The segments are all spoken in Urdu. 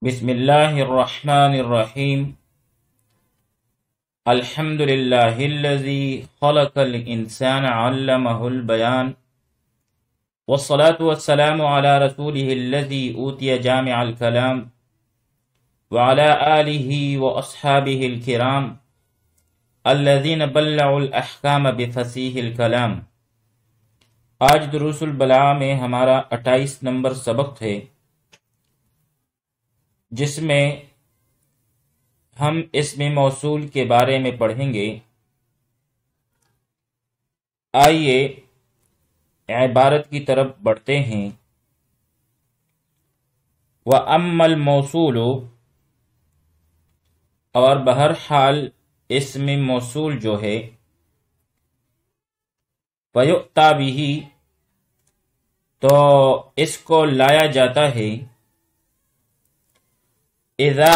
بسم اللہ الرحمن الرحیم الحمد للہ الذی خلق الانسان علمہ البیان والصلاة والسلام على رسوله الذي اوتی جامع الکلام وعلى آلہ واصحابہ الکرام الذین بلعوا الاحکام بفصیح الکلام۔ آج دروس البلاغہ میں ہمارا 28 نمبر سبق ہے، جس میں ہم اسم موصول کے بارے میں پڑھیں گے۔ آئیے عبارت کی طرف بڑھتے ہیں۔ وَأَمَّا الْمَوْصُولُ، اور بہرحال اسم موصول جو ہے، فَيُؤْتَى بِهِ، تو اس کو لایا جاتا ہے، اذا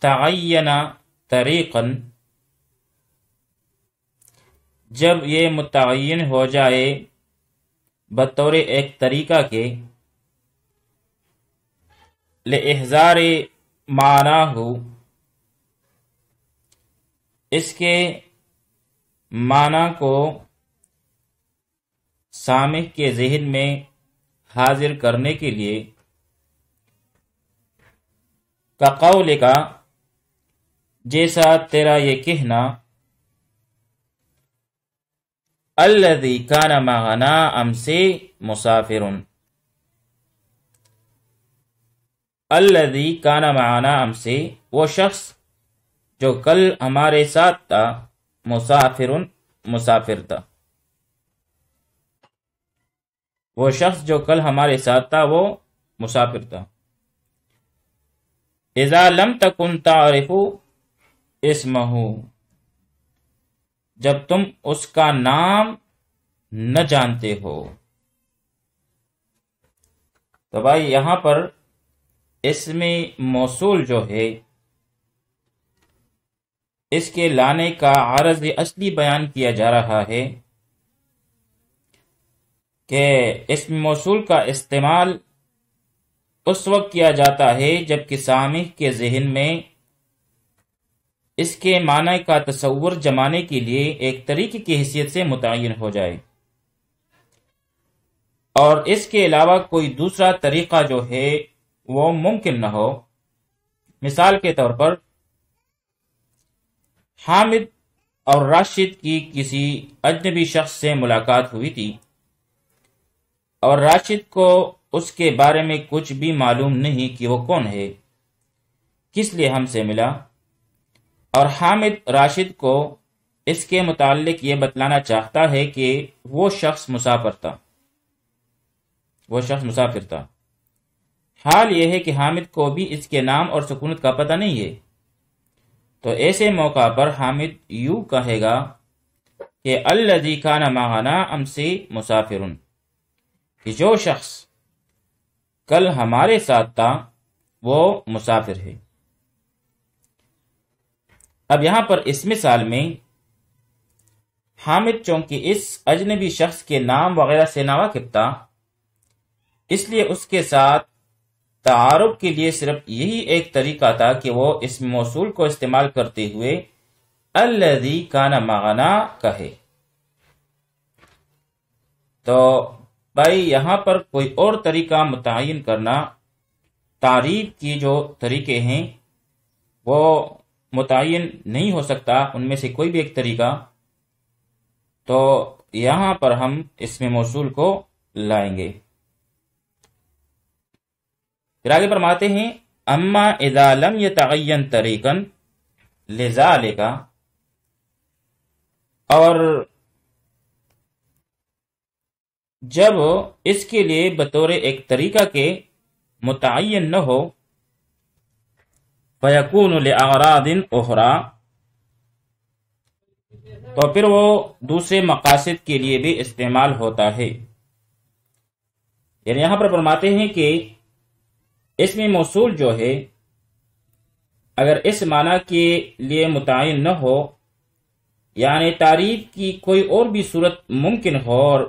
تعین طریقا، جب یہ متعین ہو جائے بطور ایک طریقہ کے، لإحضار معناہ، اس کے معنی کو سامع کے ذہن میں حاضر کرنے کے لیے، کا قول کا، جیسا تیرا یہ کہنا، الذی کان معنا امسی مسافر، الذی کان معنا امسی، وہ شخص جو کل ہمارے ساتھ تھا، مسافر تھا، وہ شخص جو کل ہمارے ساتھ تھا وہ مسافر تھا۔ اذا لم تکن تعرف اسمہ، جب تم اس کا نام نہ جانتے ہو۔ تو بھائی یہاں پر اسم موصول جو ہے، اس کے لانے کا عرض اصلی بیان کیا جا رہا ہے کہ اسم موصول کا استعمال اس وقت کیا جاتا ہے جب کہ سامع کے ذہن میں اس کے معنی کا تصور جمانے کے لیے ایک طریقے کی حیثیت سے متعین ہو جائے، اور اس کے علاوہ کوئی دوسرا طریقہ جو ہے وہ ممکن نہ ہو۔ مثال کے طور پر، حامد اور راشد کی کسی اجنبی شخص سے ملاقات ہوئی تھی، اور راشد کو اس کے بارے میں کچھ بھی معلوم نہیں کہ وہ کون ہے، کس لیے ہم سے ملا، اور حامد راشد کو اس کے متعلق یہ بتلانا چاہتا ہے کہ وہ شخص مسافر تھا۔ حال یہ ہے کہ حامد کو بھی اس کے نام اور سکونت کا پتہ نہیں ہے، تو ایسے موقع پر حامد یوں کہے گا کہ الذی کان معنا امسی مسافر، کہ جو شخص کل ہمارے ساتھ تھا وہ مسافر ہے۔ اب یہاں پر اس مثال میں حامد چونکہ اس اجنبی شخص کے نام وغیرہ سے ناواقف تھا، اس لیے اس کے ساتھ تعارف کے لیے صرف یہی ایک طریقہ تھا کہ وہ اسم موصول کو استعمال کرتے ہوئے الذی کان معنا کہے۔ تو بھائی یہاں پر کوئی اور طریقہ متعین کرنا، تعریف کی جو طریقے ہیں وہ متعین نہیں ہو سکتا، ان میں سے کوئی بھی ایک طریقہ، تو یہاں پر ہم اسم موصول کو لائیں گے۔ پھر آگے فرماتے ہیں، اما اذا لم یتعین طریقا لذالک، اور جب اس کے لیے بطور ایک طریقہ کے متعین نہ ہو، فَيَكُونُ لِأَغْرَاضٍ أُخْرَى، تو پھر وہ دوسرے مقاصد کے لیے بھی استعمال ہوتا ہے۔ یعنی یہاں پر فرماتے ہیں کہ اسم موصول جو ہے، اگر اس معنی کے لیے متعین نہ ہو، یعنی تعریف کی کوئی اور بھی صورت ممکن ہو، اور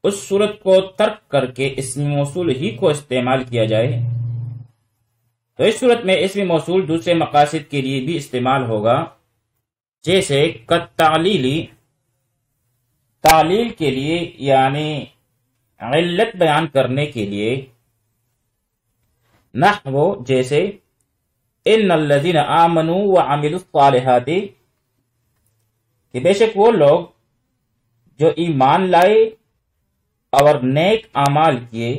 اس صورت کو ترک کر کے اسم موصول ہی کو استعمال کیا جائے، تو اس صورت میں اسم موصول دوسرے مقاصد کے لیے بھی استعمال ہوگا، جیسے تعلیلی، تعلیل کے لیے یعنی علت بیان کرنے کے لیے، نحو جیسے ان الذین آمنوا وعملوا الصالحات، کہ بے شک وہ لوگ جو ایمان لائے اور نیک اعمال کیے،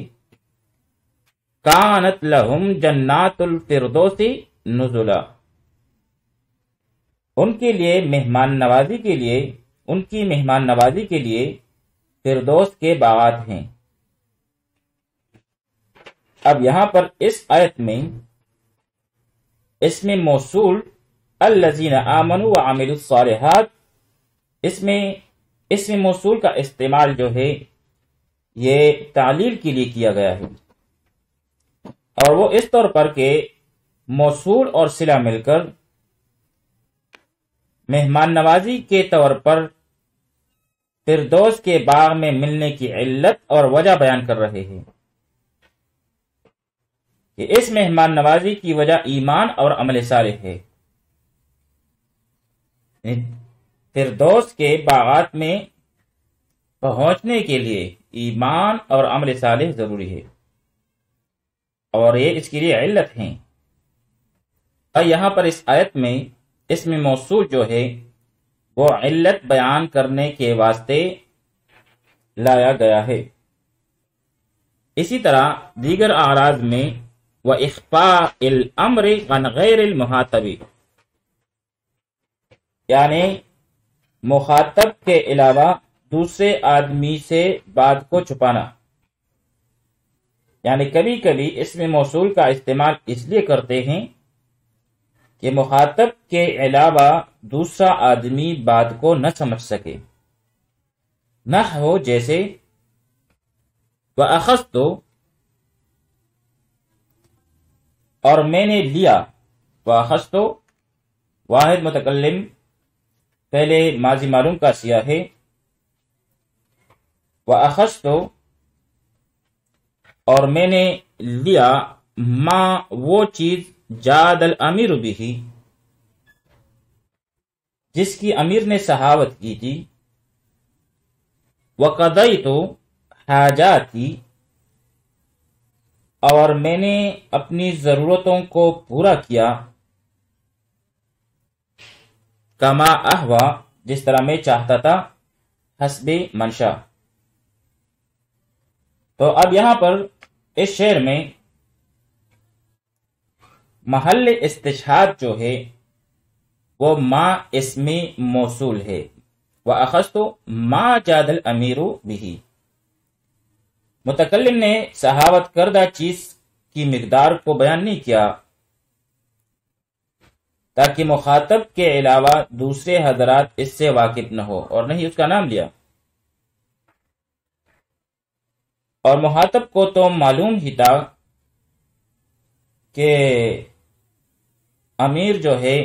کانت لہم جنات الفردوس نزلا، ان کے لیے مہمان نوازی کے لیے، ان کی مہمان نوازی کے لیے فردوس کے باغات ہیں۔ اب یہاں پر اس آیت میں اسم موصول الذین آمنوا وعملوا الصالحات، اس میں اسم موصول کا استعمال جو ہے یہ تعلیل کے لیے کیا گیا ہے، اور وہ اس طور پر کہ موصول اور صلہ مل کر مہمان نوازی کے طور پر فردوس کے باغ میں ملنے کی علت اور وجہ بیان کر رہے ہیں کہ اس مہمان نوازی کی وجہ ایمان اور عمل صالح ہے۔ فردوس کے باغات میں پہنچنے کے لیے ایمان اور عمل صالح ضروری ہے، اور یہ اس کے لیے علت ہیں۔ اور یہاں پر اس آیت میں اسم موصول جو ہے وہ علت بیان کرنے کے واسطے لایا گیا ہے۔ اسی طرح دیگر اعراض میں وَإِخْفَاءِ الْأَمْرِ عَنْ غَيْرِ الْمُخَاطَبِ، یعنی مخاطب کے علاوہ دوسرے آدمی سے بات کو چھپانا، یعنی کبھی کبھی اسم موصول کا استعمال اس لیے کرتے ہیں کہ مخاطب کے علاوہ دوسرا آدمی بات کو نہ سمجھ سکے، نحو جیسے وَأَخَذْتُ، اور میں نے لیا، وَأَخَذْتُ واحد متکلم پہلے ماضی معلوم کا سیاہ ہے، وَأَخَذْتُ اور میں نے لیا، ما وہ چیز جاد الامیر بھی جس کی امیر نے سخاوت کی تھی، وَقَضَيْتُ حاجاتی اور میں نے اپنی ضرورتوں کو پورا کیا، کما احوا جس طرح میں چاہتا تھا، حسب منشا۔ تو اب یہاں پر اس شعر میں محل استشہاد جو ہے وہ ما اسمی موصول ہے، وَأَخَذْتُ ما جاد الامیر بھی، متکلم نے سخاوت کردہ چیز کی مقدار کو بیان نہیں کیا تاکہ مخاطب کے علاوہ دوسرے حضرات اس سے واقف نہ ہو، اور نہیں اس کا نام لیا، اور مخاطب کو تو معلوم ہی تھا کہ امیر جو ہے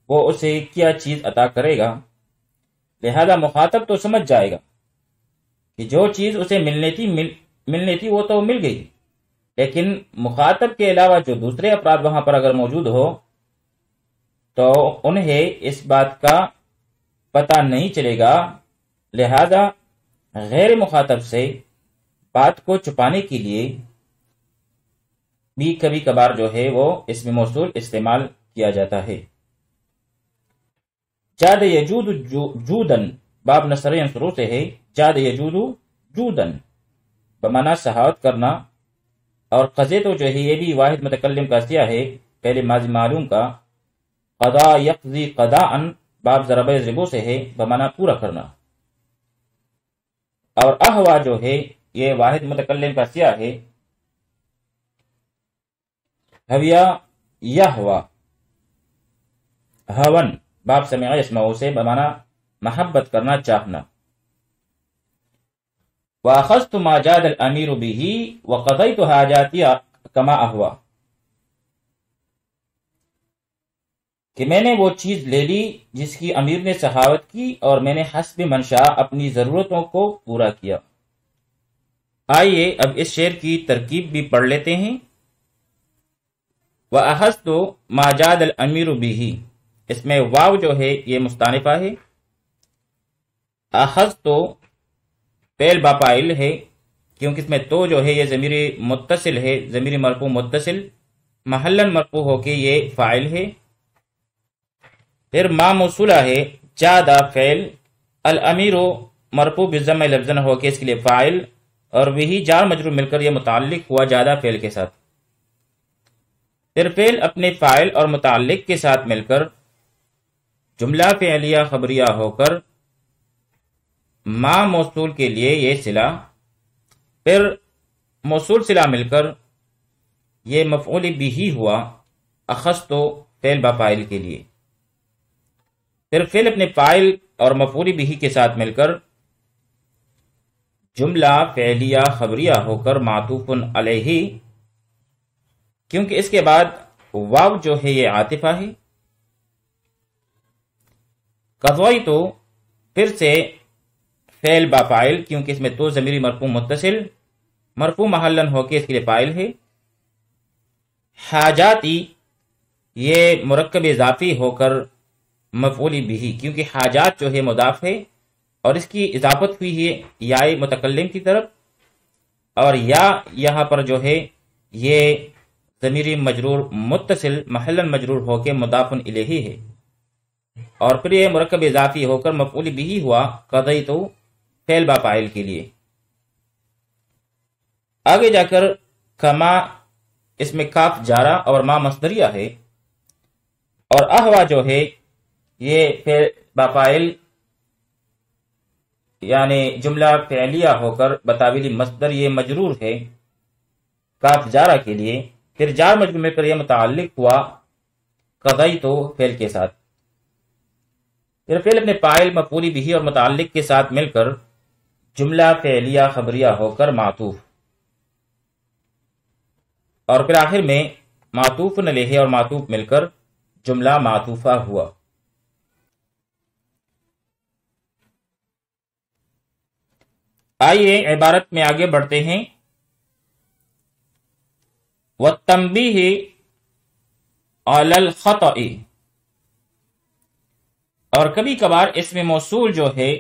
وہ اسے کیا چیز عطا کرے گا، لہذا مخاطب تو سمجھ جائے گا کہ جو چیز اسے ملنی تھی وہ تو مل گئی، لیکن مخاطب کے علاوہ جو دوسرے افراد وہاں پر اگر موجود ہو تو انہیں اس بات کا پتہ نہیں چلے گا، لہذا غیر مخاطب سے بات کو چھپانے کے لیے بھی کبھی کبھار جو ہے وہ اسم موصول استعمال کیا جاتا ہے۔ جاد یجود جودن، باب نصر ینصرو سے ہے، جاد یجود جودن بمعنی سخاوت کرنا، اور قضے تو جو ہے یہ بھی واحد متکلم کا سیاہ ہے پہلے ماضی معلوم کا، قضا یقضی قضاءً باب ضرب ضربو سے ہے بمعنی پورا کرنا، اور احوا جو ہے یہ واحد متکلم کا سیاہ ہے، حویہ یحوا ہون باب سمع یسمعو سے بمعنی محبت کرنا، چاہنا۔ وَأَخَذْتُ مَا جَادَ الْأَمِيرُ بِهِ وَقَضَيْتُ حَاجَاتِي كَمَا أَهْوَى، کہ میں نے وہ چیز لے لی جس کی امیر نے سخاوت کی، اور میں نے حسب منشا اپنی ضرورتوں کو پورا کیا۔ آئیے اب اس شعر کی ترکیب بھی پڑھ لیتے ہیں۔ وَأَخَذْتُ مَا جَادَ الْأَمِيرُ بِهِ، اس میں واو جو ہے یہ مستانفہ ہے، اخذت فعل باپائل ہے کیونکہ اس میں تو جو ہے یہ ضمیر متصل ہے، ضمیر مرفوع متصل، محلاً مرفوع ہو کے یہ فاعل ہے۔ پھر ما موصولہ ہے، جادہ فعل، الامیر مرفوع بالضم لفظاً ہو کے اس کے لیے فاعل، اور وہی جار مجرور مل کر یہ متعلق ہوا جادہ فعل کے ساتھ۔ پھر فعل اپنے فاعل اور متعلق کے ساتھ مل کر جملہ فعلیہ خبریہ ہو کر ما موصول کے لیے یہ صلہ، پھر موصول صلہ مل کر یہ مفعول بہ ہوا اخذت فعل بفاعل کے لیے، پھر فعل اپنے فاعل اور مفعول بہ کے ساتھ مل کر جملہ فعلیہ خبریہ ہو کر معطوف علیہ، کیونکہ اس کے بعد واو جو ہے یہ عاطفہ ہے۔ قضیت پھر سے فعل بافاعل کیونکہ اس میں تو ضمیر مرفوع متصل، مرفوع محلاً ہو کے اس کے لیے فاعل ہے۔ حاجاتی یہ مرکب اضافی ہو کر مفعول بہ، کیونکہ حاجات جو ہے مضاف ہے اور اس کی اضافت ہوئی ہے یا متکلم کی طرف، اور یا یہاں پر جو ہے یہ ضمیر مجرور متصل محلاً مجرور ہو کے مضاف الیہ ہے، اور پھر یہ مرکب اضافی ہو کر مفعول بہ ہوا قضیت فعل بافاعل کے لیے۔ آگے جا کر کما، اس میں کاف جارہ اور ما مصدریہ ہے، اور احوا جو ہے یہ فعل بافاعل یعنی جملہ فعلیہ ہو کر بتاویل مصدر یہ مجرور ہے کاف جارہ کے لیے، پھر جار مجرور میں کر یہ متعلق ہوا قضیت فعل کے ساتھ، پھر فعل اپنے فاعل مفعول بہ اور متعلق کے ساتھ مل کر جملہ فعلیہ خبریہ ہو کر معطوف، اور پھر آخر میں معطوف علیہ اور معطوف مل کر جملہ معطوفہ ہوا۔ آئیے عبارت میں آگے بڑھتے ہیں۔ وَالتَّنبِیہِ عَلَى الْخَطَئِ، اور کبھی کبھار اسم موصول جو ہے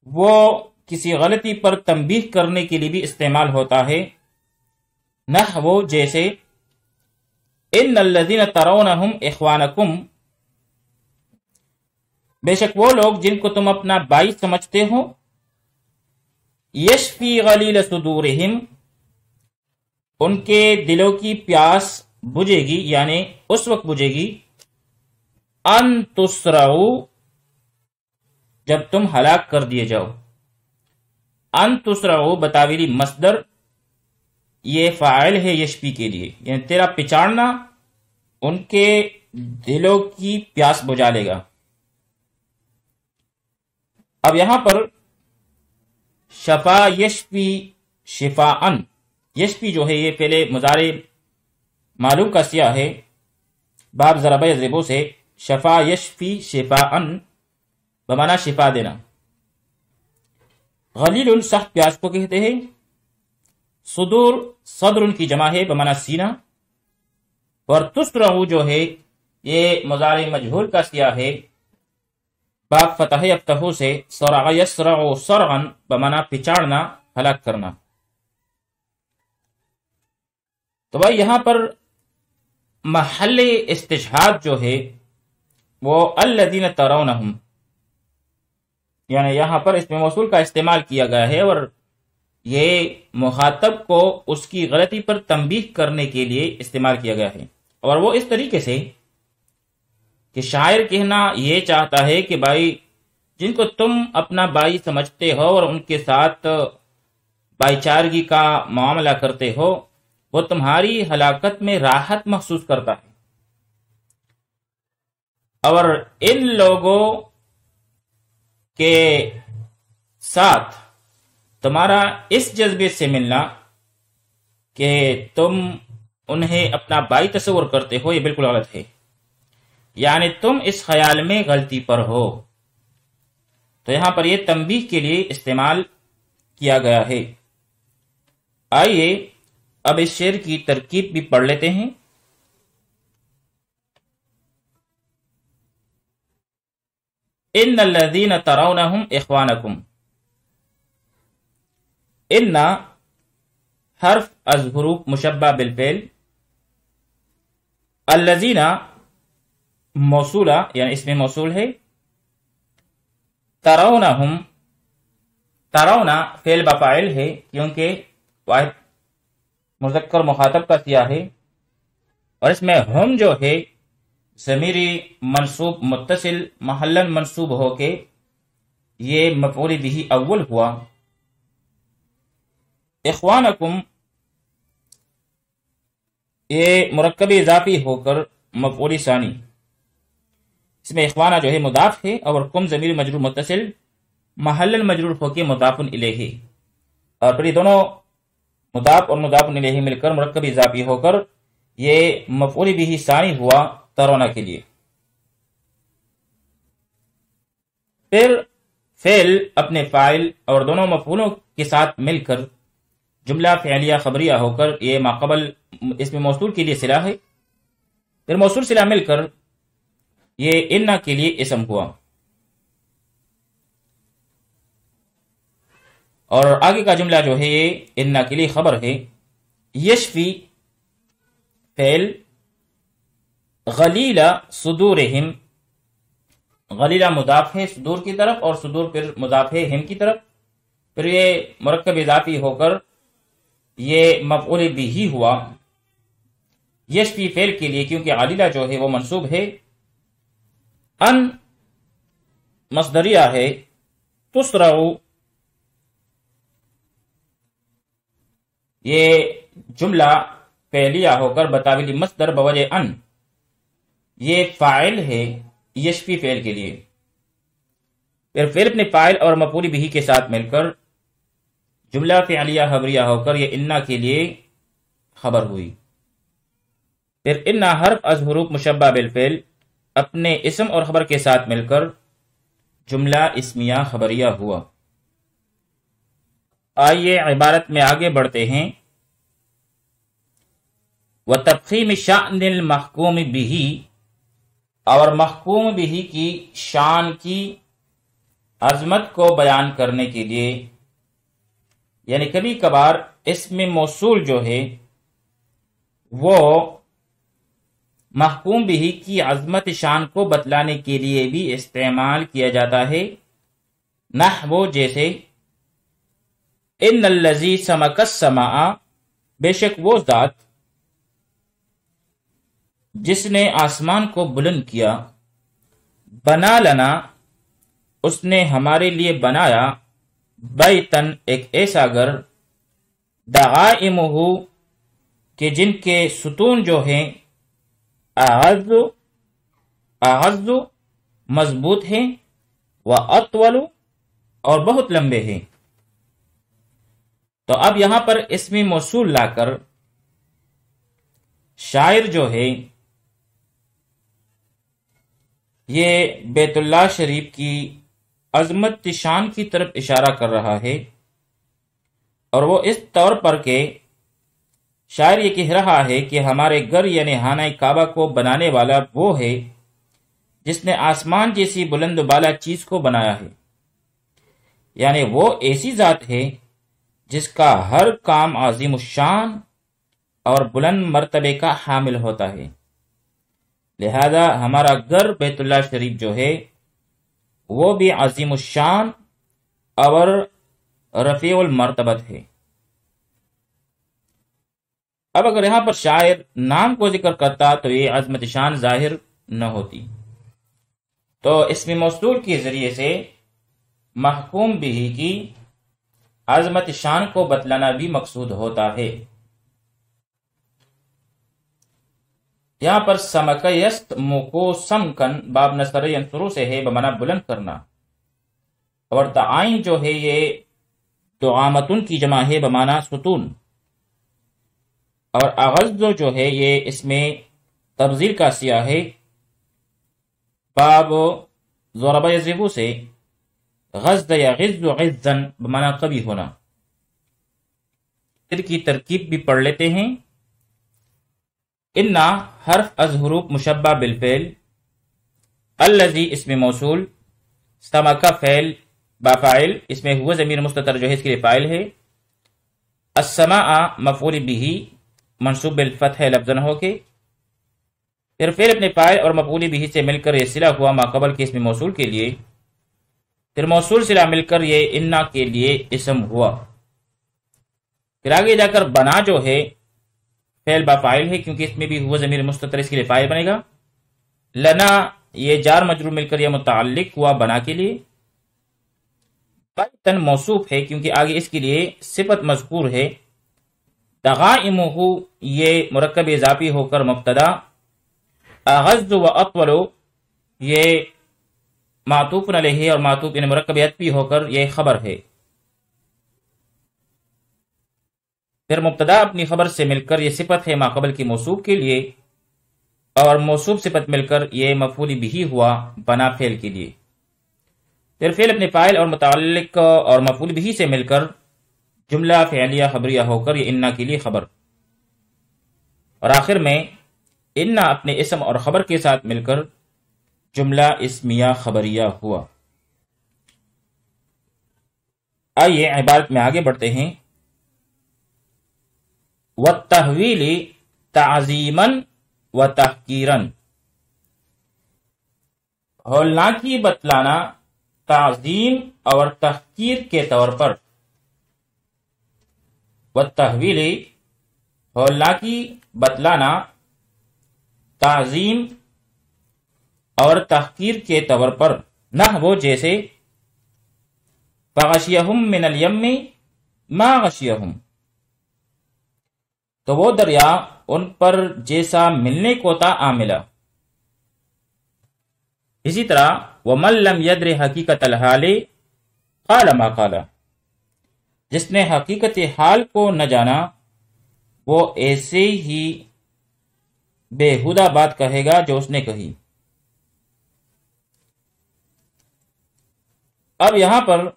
وہ کسی غلطی پر تنبیہ کرنے کے لیے بھی استعمال ہوتا ہے، نحو جیسے ان الذین ترونہم اخوانکم، بے شک وہ لوگ جن کو تم اپنا بھائی سمجھتے ہو، یشفی غلیل صدورہم، ان کے دلوں کی پیاس بجھے گی، یعنی اس وقت بجھے گی ان تسرعوا، جب تم ہلاک کر دیے جاؤ۔ ان تسرعوا بتاویلی مصدر یہ فاعل ہے یشفی کے لیے، یعنی تیرا پچاڑنا ان کے دلوں کی پیاس بجھا لے گا۔ اب یہاں پر شفا یشفی شفاءن، یشفی جو ہے یہ فعل مضارع معلوم کا سیاہ ہے، باب ضرب یضرب سے، شفا یشفی شفاءن بمعنی شفا دینا۔ غلیل سخت پیاس کو کہتے ہیں۔ صدور صدر کی جمع ہے بمعنی سینہ، اور تسرعو جو ہے یہ مضارع مجہول کا سیاہ ہے، باب فتح یفتحو سے، سرع یسرع سرعا بمعنی پچاڑنا، ہلاک کرنا۔ تو بھائی یہاں پر محل استشہاد جو ہے وہ الذین ترونہم، یعنی یہاں پر اس میں موصول کا استعمال کیا گیا ہے، اور یہ مخاطب کو اس کی غلطی پر تنبیہ کرنے کے لیے استعمال کیا گیا ہے، اور وہ اس طریقے سے کہ شاعر کہنا یہ چاہتا ہے کہ بھائی جن کو تم اپنا بھائی سمجھتے ہو اور ان کے ساتھ بھائی چارگی کا معاملہ کرتے ہو، وہ تمہاری ہلاکت میں راحت محسوس کرتا ہے، اور ان لوگوں کے ساتھ تمہارا اس جذبے سے ملنا کہ تم انہیں اپنا بھائی تصور کرتے ہو، یہ بالکل غلط ہے، یعنی تم اس خیال میں غلطی پر ہو۔ تو یہاں پر یہ تنبیہ کے لیے استعمال کیا گیا ہے۔ آئیے اب اس شعر کی ترکیب بھی پڑھ لیتے ہیں۔ ان الذین ترونہم اخوانکم، ان حرف از حروف مشبہ بالفعل، الذین موصولہ یعنی اس میں موصول ہے، ترونہم، ترونا فعل بفاعل ہے کیونکہ واحد مذکر مخاطب کا سیاق ہے، اور اس میں ہم جو ہے ضمیری منصوب متصل محلاً منصوب ہو کے یہ مفعول بہ اول ہوا۔ اخوانکم یہ مرکب اضافی ہو کر مفعول ثانی، اس میں اخوانہ جو ہے مضاف ہے اور کم ضمیر مجرور متصل محلاً مجرور ہو کے مضاف الیہ، اور پھر یہ دونوں مضاف اور مضاف الیہ مل کر مرکب اضافی ہو کر یہ مفعول بہ ثانی ہوا ترونا کے لیے۔ پھر فعل اپنے فاعل اور دونوں مفعولوں کے ساتھ مل کر جملہ فعلیہ خبریہ ہو کر یہ ماقبل اس میں موصول کے لیے صلہ ہے، پھر موصول صلہ مل کر یہ انا کے لیے اسم ہوا، اور آگے کا جملہ جو ہے یہ انا کے لیے خبر ہے۔ یشفی فعل، غلیلہ صدورہم، غلیلہ مضاف ہے صدور کی طرف اور صدور پھر مضاف ہے ہم کی طرف، پھر یہ مرکب اضافی ہو کر یہ مفعول بہ ہوا۔ یشفی فعل کے لیے کیونکہ غلیلہ جو ہے وہ منصوب ہے، ان مصدریہ ہے، تسرع یہ جملہ فعلیہ ہو کر بتاویل مصدر بوجہ ان یہ فاعل ہے یشفی فعل کے لیے، پھر فعل اپنے فاعل اور مفعول بہ کے ساتھ مل کر جملہ فعلیہ خبریہ ہو کر یہ انا کے لیے خبر ہوئی۔ پھر انا حرف از حروف مشبہ بالفعل اپنے اسم اور خبر کے ساتھ مل کر جملہ اسمیہ خبریہ ہوا۔ آئیے عبارت میں آگے بڑھتے ہیں۔ وَتَفْخِيمِ شَأْنِ الْمَحْكُومِ بِهِ، اور محکوم بہ کی شان کی عظمت کو بیان کرنے کے لیے، یعنی کبھی کبھار اسم موصول جو ہے وہ محکوم بہ کی عظمت شان کو بتلانے کے لیے بھی استعمال کیا جاتا ہے، نحو جیسے ان الذی سمک السماء، بے شک وہ ذات جس نے آسمان کو بلند کیا، بنا لنا اس نے ہمارے لیے بنایا، بیتن ایک ایسا گھر، دعائمہ کہ جن کے ستون جو ہیں اعز مضبوط ہیں، واطول اور بہت لمبے ہیں۔ تو اب یہاں پر اسم موصول لا کر شاعر جو ہے یہ بیت اللہ شریف کی عظمت شان کی طرف اشارہ کر رہا ہے، اور وہ اس طور پر کہ شاعر یہ کہہ رہا ہے کہ ہمارے گھر یعنی خانہ کعبہ کو بنانے والا وہ ہے جس نے آسمان جیسی بلند و بالا چیز کو بنایا ہے، یعنی وہ ایسی ذات ہے جس کا ہر کام عظیم الشان اور بلند مرتبے کا حامل ہوتا ہے، لہذا ہمارا گھر بیت اللہ شریف جو ہے وہ بھی عظیم الشان اور رفیع المرتبت ہے۔ اب اگر یہاں پر شاعر نام کو ذکر کرتا تو یہ عظمت شان ظاہر نہ ہوتی، تو اسم موصول کے ذریعے سے محکوم بہ کی عظمت شان کو بتلانا بھی مقصود ہوتا ہے۔ یہاں پر سمک یست موکو سمکن باب نصر ینصرو سے ہے بمعنی بلند کرنا، اور دعائن جو ہے یہ دعامتن کی جمع ہے بمعنی ستون، اور اغزو جو ہے یہ اس میں تبذیر کا سیاح ہے باب ضرب یضرب سے غزد یا غز غزن بمعنی قوی ہونا۔ کی ترکیب بھی پڑھ لیتے ہیں۔ انا حرف از حروف مشبہ بالفعل، الذی اسم موصول، سمک فعل بافاعل، اس میں ہوا ضمیر مستتر جو ہے اس کے لیے فاعل ہے، السماء مفعول به منصوب بالفتح لفظاً ہو کے، پھر فعل اپنے فاعل اور مفعول به سے مل کر یہ صلہ ہوا ما قبل کے اسم موصول کے لیے، پھر موصول صلہ مل کر یہ انا کے لیے اسم ہوا۔ پھر آگے جا کر بنا جو ہے فعل با فاعل ہے کیونکہ اس میں بھی ہوا ضمیر مستتر اس کے لیے فاعل بنے گا، لنا یہ جار مجرور مل کر یہ متعلق ہوا بنا کے لیے، بیتن موصوف ہے کیونکہ آگے اس کے لیے صفت مذکور ہے، دغائمہ یہ مرکب اضافی ہو کر مبتدا، اغض و اطول یہ معطوف علیہ اور معطوف یعنی مرکب عطفی ہو کر یہ خبر ہے، پھر مبتدا اپنی خبر سے مل کر یہ صفت ہے ما قبل کی موصوف کے لیے، اور موصوف صفت مل کر یہ مفعول بھی ہوا بنا فعل کے لیے، پھر فعل اپنے فاعل اور متعلق اور مفعول بھی سے مل کر جملہ فعلیہ خبریہ ہو کر یہ انا کے لیے خبر، اور آخر میں انا اپنے اسم اور خبر کے ساتھ مل کر جملہ اسمیہ خبریہ ہوا۔ آئیے عبارت میں آگے بڑھتے ہیں۔ والتحویل تعظیما و تحقیرا، ہولناکی بتلانا تعظیم اور تحقیر کے طور پر، والتحویل ہولناکی بتلانا تعظیم اور تحقیر کے طور پر، نحو جیسے فغشیہم من الیم ما غشیہم، تو وہ دریا ان پر جیسا ملنے کو تھا آ ملا۔ اسی طرح وَمَن لَّمْ يَدْرِ حَقِيقَةَ الْحَالِ قَالَ مَا قَالَ، جس نے حقیقت حال کو نہ جانا وہ ایسے ہی بےہودہ بات کہے گا جو اس نے کہی۔ اب یہاں پر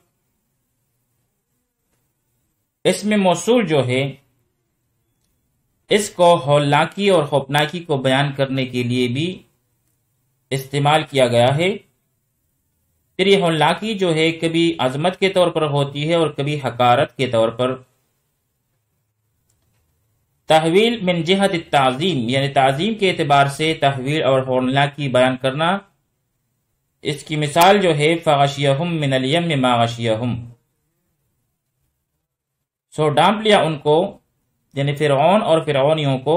اسم موصول جو ہے اس کو ہولناکی اور خوفناکی کو بیان کرنے کے لیے بھی استعمال کیا گیا ہے۔ پھر یہ ہولناکی جو ہے کبھی عظمت کے طور پر ہوتی ہے اور کبھی حقارت کے طور پر۔ تحویل من جہت التعظیم یعنی تعظیم کے اعتبار سے تحویل اور ہولناکی بیان کرنا، اس کی مثال جو ہے فغشیہم من الیم ما غشیہم، سو ڈانپ لیا ان کو یعنی فرعون اور فرعونیوں کو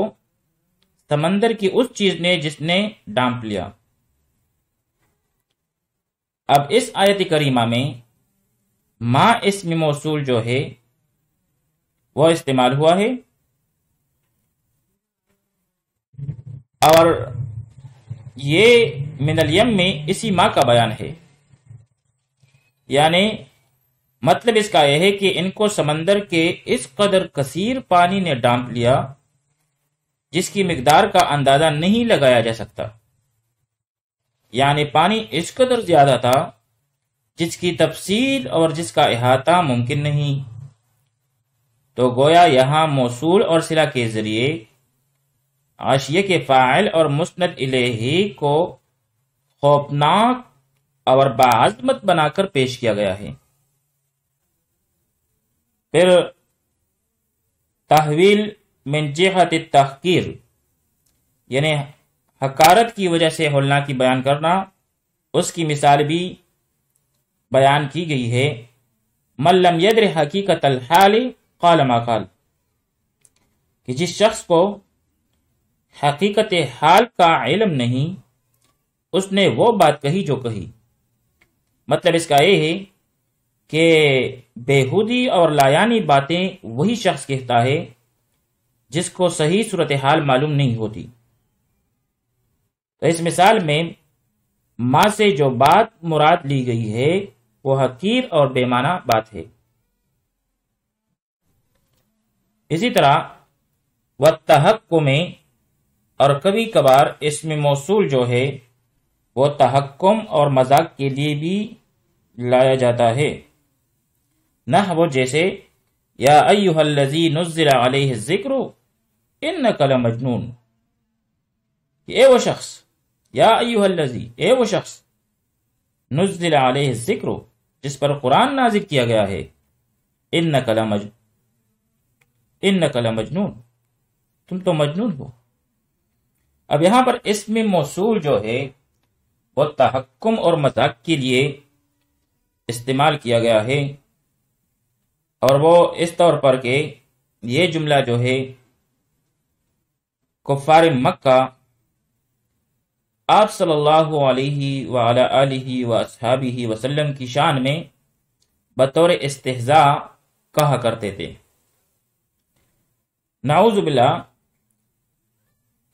سمندر کی اس چیز نے جس نے ڈانپ لیا۔ اب اس آیت کریمہ میں ما اسم موصول جو ہے وہ استعمال ہوا ہے، اور یہ من الیم میں اسی ما کا بیان ہے، یعنی مطلب اس کا یہ ہے کہ ان کو سمندر کے اس قدر کثیر پانی نے ڈانپ لیا جس کی مقدار کا اندازہ نہیں لگایا جا سکتا، یعنی پانی اس قدر زیادہ تھا جس کی تفصیل اور جس کا احاطہ ممکن نہیں۔ تو گویا یہاں موصول اور صلہ کے ذریعے غشیہ کے فاعل اور مسند الیہ کو خوفناک اور باعظمت بنا کر پیش کیا گیا ہے۔ پھر تحویل من جہت التحقیر یعنی حقارت کی وجہ سے ہولناکی بیان کرنا، اس کی مثال بھی بیان کی گئی ہے، من لم یدر حقیقت الحال قال ما قال، کہ جس شخص کو حقیقت حال کا علم نہیں اس نے وہ بات کہی جو کہی۔ مطلب اس کا یہ ہے کہ بےہودی اور لایانی باتیں وہی شخص کہتا ہے جس کو صحیح صورتحال معلوم نہیں ہوتی۔ تو اس مثال میں ما سے جو بات مراد لی گئی ہے وہ حقیر اور بے معنی بات ہے۔ اسی طرح والتحکم میں اور کبھی کبھار اسم موصول جو ہے وہ تحکم اور مذاق کے لیے بھی لایا جاتا ہے، نحو جیسے یا ایہا الذی نزل علیہ الذکر انک لمجنون، اے وہ شخص، یا ایہا الذی، اے وہ شخص، نزل علیہ الذکر، جس پر قرآن نازل کیا گیا ہے، انک لمجنون، تم تو مجنون ہو۔ اب یہاں پر اسم موصول جو ہے وہ تحکم اور مذاق کے لیے استعمال کیا گیا ہے، اور وہ اس طور پر کہ یہ جملہ جو ہے کفار مکہ آپ صلی اللہ علیہ وعلی آلہ واصحابہ وسلم کی شان میں بطور استہزاء کہا کرتے تھے، نعوذ باللہ،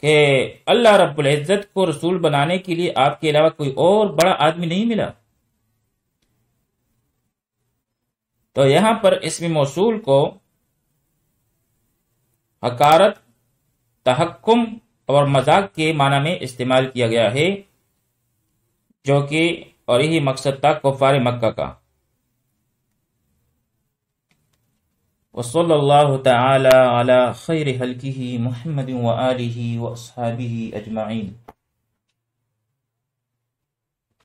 کہ اللہ رب العزت کو رسول بنانے کے لیے آپ کے علاوہ کوئی اور بڑا آدمی نہیں ملا۔ تو یہاں پر اسم موصول کو حقارت، تحکم اور مذاق کے معنی میں استعمال کیا گیا ہے، جو کہ اور یہی مقصد تھا کفار مکہ کا۔ وصلی اللہ تعالی علی خیر خلقہ محمد وآلہ واصحابہ اجمعین۔